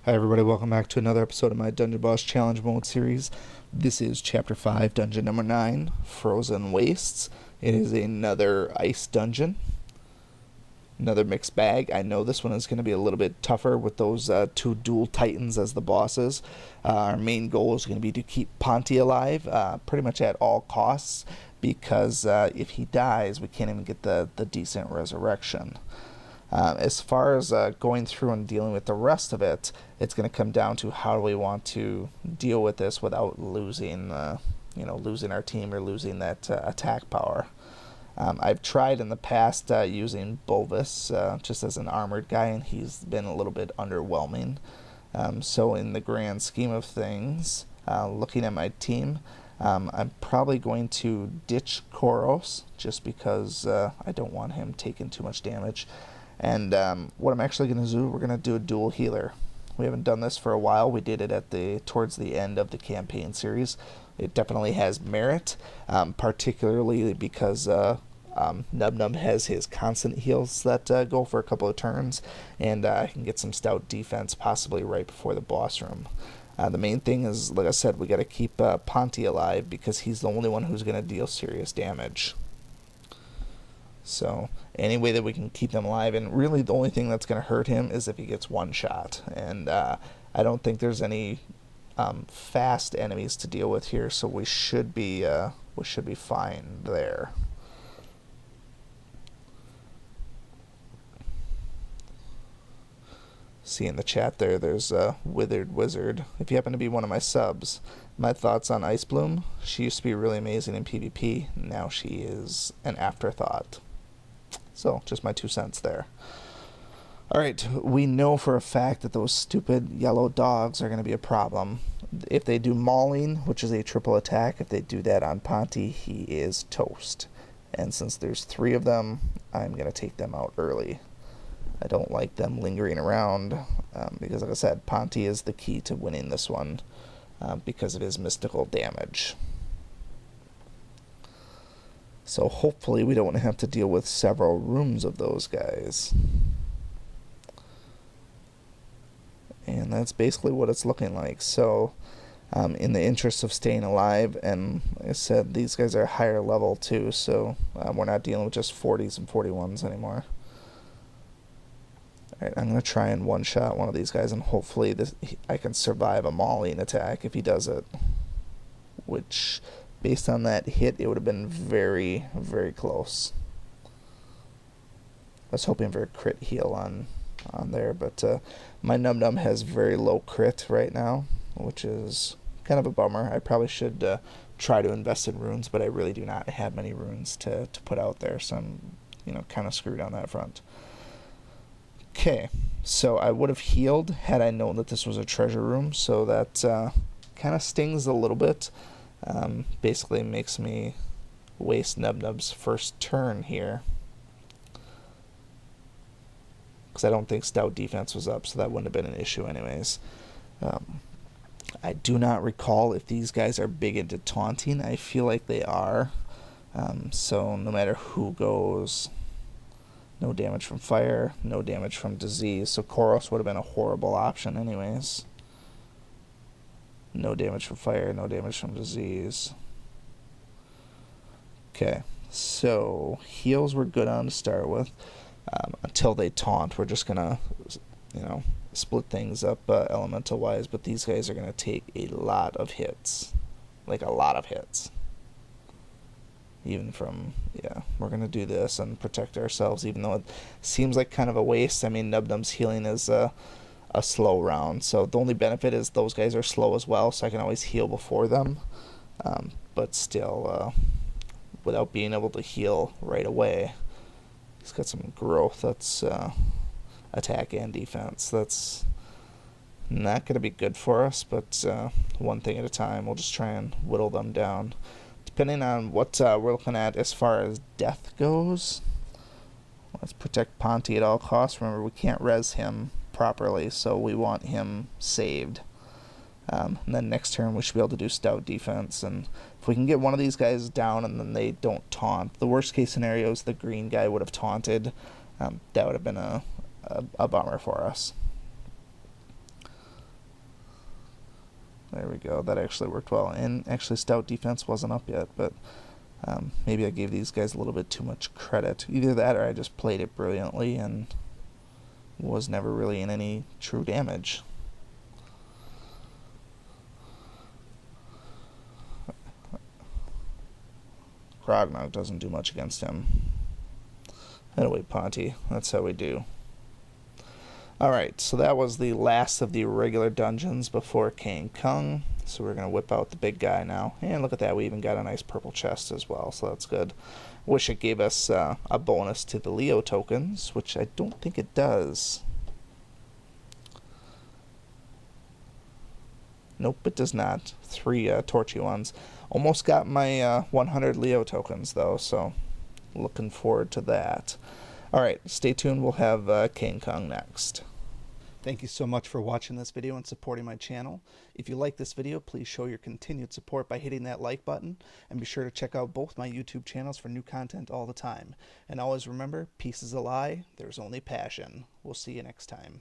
Hi everybody, welcome back to another episode of my Dungeon Boss Challenge Mode series. This is Chapter 5, Dungeon Number 9, Frozen Wastes. It is another ice dungeon. Another mixed bag. I know this one is going to be a little bit tougher with those two dual titans as the bosses. Our main goal is going to be to keep Ponty alive pretty much at all costs, because if he dies, we can't even get the decent resurrection. As far as going through and dealing with the rest of it, it's going to come down to how do we want to deal with this without losing, losing our team or losing that attack power. I've tried in the past using Bolvis just as an armored guy, and he's been a little bit underwhelming. So in the grand scheme of things, looking at my team, I'm probably going to ditch Koros just because I don't want him taking too much damage. And what I'm actually going to do, we're going to do a dual healer. We haven't done this for a while. We did it towards the end of the campaign series. It definitely has merit, particularly because Nub Nub has his constant heals that go for a couple of turns, and I can get some stout defense possibly right before the boss room. The main thing is, like I said, we got to keep Ponty alive because he's the only one who's going to deal serious damage. So any way that we can keep him alive, and really the only thing that's going to hurt him is if he gets one shot. And I don't think there's any fast enemies to deal with here, so we should be fine there. See in the chat there's a Withered Wizard. If you happen to be one of my subs, my thoughts on Ice Bloom: she used to be really amazing in PvP. Now she is an afterthought. So, just my 2 cents there. Alright, we know for a fact that those stupid yellow dogs are going to be a problem. If they do Mauling, which is a triple attack, if they do that on Ponty, he is toast. And since there's 3 of them, I'm going to take them out early. I don't like them lingering around, because, like I said, Ponty is the key to winning this one, because of his mystical damage. So hopefully we don't have to deal with several rooms of those guys. And that's basically what it's looking like. So in the interest of staying alive, and like I said, these guys are higher level too, so we're not dealing with just 40s and 41s anymore. Alright, I'm going to try and one-shot one of these guys, and hopefully I can survive a mauling attack if he does it. Which, based on that hit, it would have been very, very close. I was hoping for a crit heal on there, but my Num Num has very low crit right now, which is kind of a bummer. I probably should try to invest in runes, but I really do not have many runes to put out there, so I'm kind of screwed on that front. Okay, so I would have healed had I known that this was a treasure room, so that kind of stings a little bit. Basically makes me waste Nub Nub's first turn here, because I don't think stout defense was up, so that wouldn't have been an issue anyways. I do not recall if these guys are big into taunting. I feel like they are, so no matter who goes, no damage from fire, no damage from disease, so Koros would have been a horrible option anyways. No damage from fire, no damage from disease. Okay, so heals were good on to start with. Until they taunt, we're just gonna, split things up elemental-wise, but these guys are gonna take a lot of hits. Like a lot of hits. Even from, we're gonna do this and protect ourselves, even though it seems like kind of a waste. I mean, Nub Nub's healing is a slow round, so the only benefit is those guys are slow as well, so I can always heal before them, but still, without being able to heal right away, he's got some growth. That's attack and defense. That's not going to be good for us, but one thing at a time. We'll just try and whittle them down. Depending on what we're looking at as far as death goes, let's protect Ponty at all costs. Remember, we can't res him properly, so we want him saved. And then next turn we should be able to do stout defense, and if we can get one of these guys down and then they don't taunt, the worst case scenario is the green guy would have taunted. That would have been a bummer for us. There we go. That actually worked well. And actually, stout defense wasn't up yet, but maybe I gave these guys a little bit too much credit. Either that or I just played it brilliantly and was never really in any true damage. Grognog doesn't do much against him. Anyway, Ponty, that's how we do. Alright, so that was the last of the regular dungeons before King Kong. So we're going to whip out the big guy now. And look at that, we even got a nice purple chest as well, so that's good. Wish it gave us a bonus to the Leo tokens, which I don't think it does. Nope, it does not. 3 torchy ones. Almost got my 100 Leo tokens, though, so looking forward to that. Alright, stay tuned. We'll have King Kong next. Thank you so much for watching this video and supporting my channel. If you like this video, please show your continued support by hitting that like button, and be sure to check out both my YouTube channels for new content all the time. And always remember, peace is a lie, there's only passion. We'll see you next time.